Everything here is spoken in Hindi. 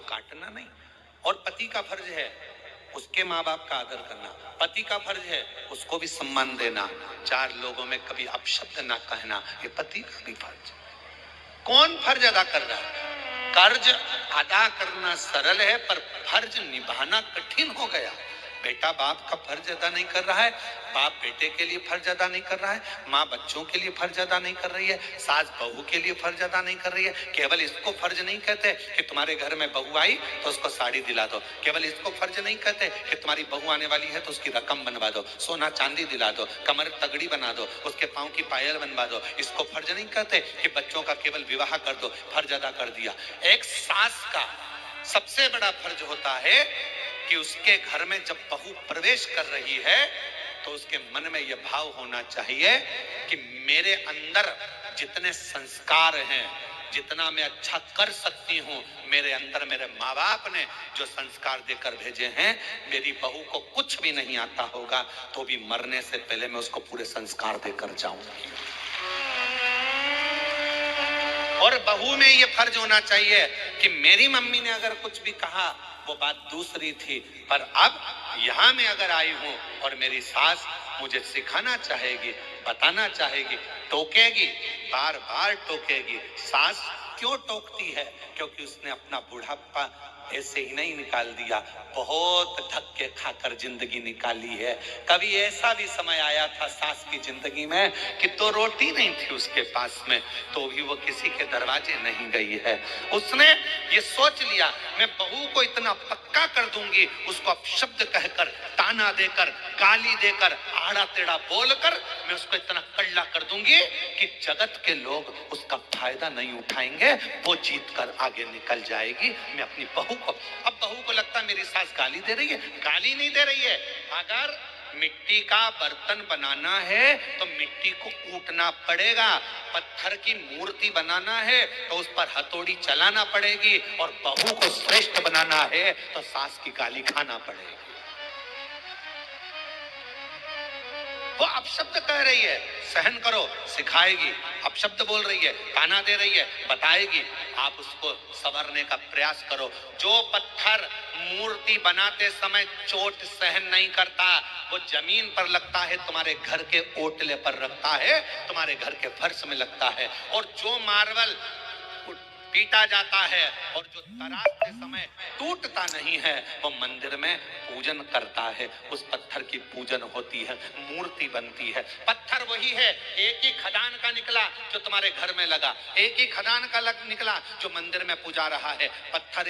काटना नहीं। और पति का फर्ज है उसके माँ बाप का आदर करना, पति का फर्ज है उसको भी सम्मान देना, चार लोगों में कभी अपशब्द ना कहना, ये पति का भी फर्ज। कौन फर्ज अदा कर रहा है? कर्ज अदा करना सरल है पर फर्ज निभाना कठिन हो गया। बेटा बाप का फर्ज अदा नहीं कर रहा है, बाप बेटे के लिए फर्ज अदा नहीं कर रहा है, माँ बच्चों के लिए फर्ज अदा नहीं कर रही है, सास बहू के लिए फर्ज अदा नहीं कर रही है। केवल इसको फर्ज नहीं कहते कि तुम्हारे घर में बहू आई तो उसको साड़ी दिला दो, केवल इसको फर्ज नहीं कहते कि तुम्हारी बहू आने वाली है तो उसकी रकम बनवा दो, सोना चांदी दिला दो, कमर तगड़ी बना दो, उसके पाँव की पायल बनवा दो। इसको फर्ज नहीं कहते कि बच्चों का केवल विवाह कर दो, फर्ज अदा कर दिया। एक सास का सबसे बड़ा फर्ज होता है कि उसके घर में जब बहू प्रवेश कर रही है तो उसके मन में यह भाव होना चाहिए कि मेरे अंदर जितने संस्कार हैं, जितना मैं अच्छा कर सकती हूँ, मेरे अंदर मेरे माँ बाप ने जो संस्कार देकर भेजे हैं, मेरी बहू को कुछ भी नहीं आता होगा तो भी मरने से पहले मैं उसको पूरे संस्कार देकर जाऊंगी। और बहू में ये फर्ज होना चाहिए कि मेरी मम्मी ने अगर कुछ भी कहा वो बात दूसरी थी, पर अब यहाँ मैं अगर आई हूँ और मेरी सास मुझे सिखाना चाहेगी, बताना चाहेगी, टोकेगी, बार बार टोकेगी। सास क्यों टोकती है? क्योंकि उसने अपना बुढ़ापा ऐसे ही नहीं निकाल दिया, बहुत धक्के खाकर जिंदगी निकाली है। कभी ऐसा भी समय आया था सास की जिंदगी में कि तो रोटी नहीं थी उसके पास में, तो भी वो किसी के दरवाजे नहीं गई है। उसने ये सोच लिया मैं बहू को इतना पक्का कर दूंगी, उसको अपशब्द कहकर, ताना देकर, गाली देकर, आड़ा टेढ़ा बोलकर मैं उसको इतना कल्ला कर दूंगी कि जगत के लोग उसका फायदा नहीं उठाएंगे, वो जीत कर आगे निकल जाएगी। मैं अपनी बहू को, अब बहू को लगता मेरी सास गाली दे रही है, गाली नहीं दे रही है। अगर मिट्टी का बर्तन बनाना है तो मिट्टी को कूटना पड़ेगा, पत्थर की मूर्ति बनाना है तो उस पर हथौड़ी चलाना पड़ेगी, और बहू को श्रेष्ठ बनाना है तो सास की गाली खाना पड़ेगी। वो अपशब्द कह रही है, सहन करो, सिखाएगी, अपशब्द बोल रही है, ताना दे रही है, बताएगी, आप उसको संवरने का प्रयास करो। जो पत्थर मूर्ति बनाते समय चोट सहन नहीं करता, वो जमीन पर लगता है, तुम्हारे घर के ओटले पर रखता है, तुम्हारे घर के फर्श में लगता है। और जो मार्बल पीटा जाता है और जो तराशते समय टूटता नहीं है, वो मंदिर में पूजन करता है, उस पत्थर की पूजन होती है, मूर्ति बनती है। पत्थर वही है, एक ही खदान का निकला जो तुम्हारे घर में लगा, एक ही खदान का निकला जो मंदिर में पूजा रहा है। पत्थर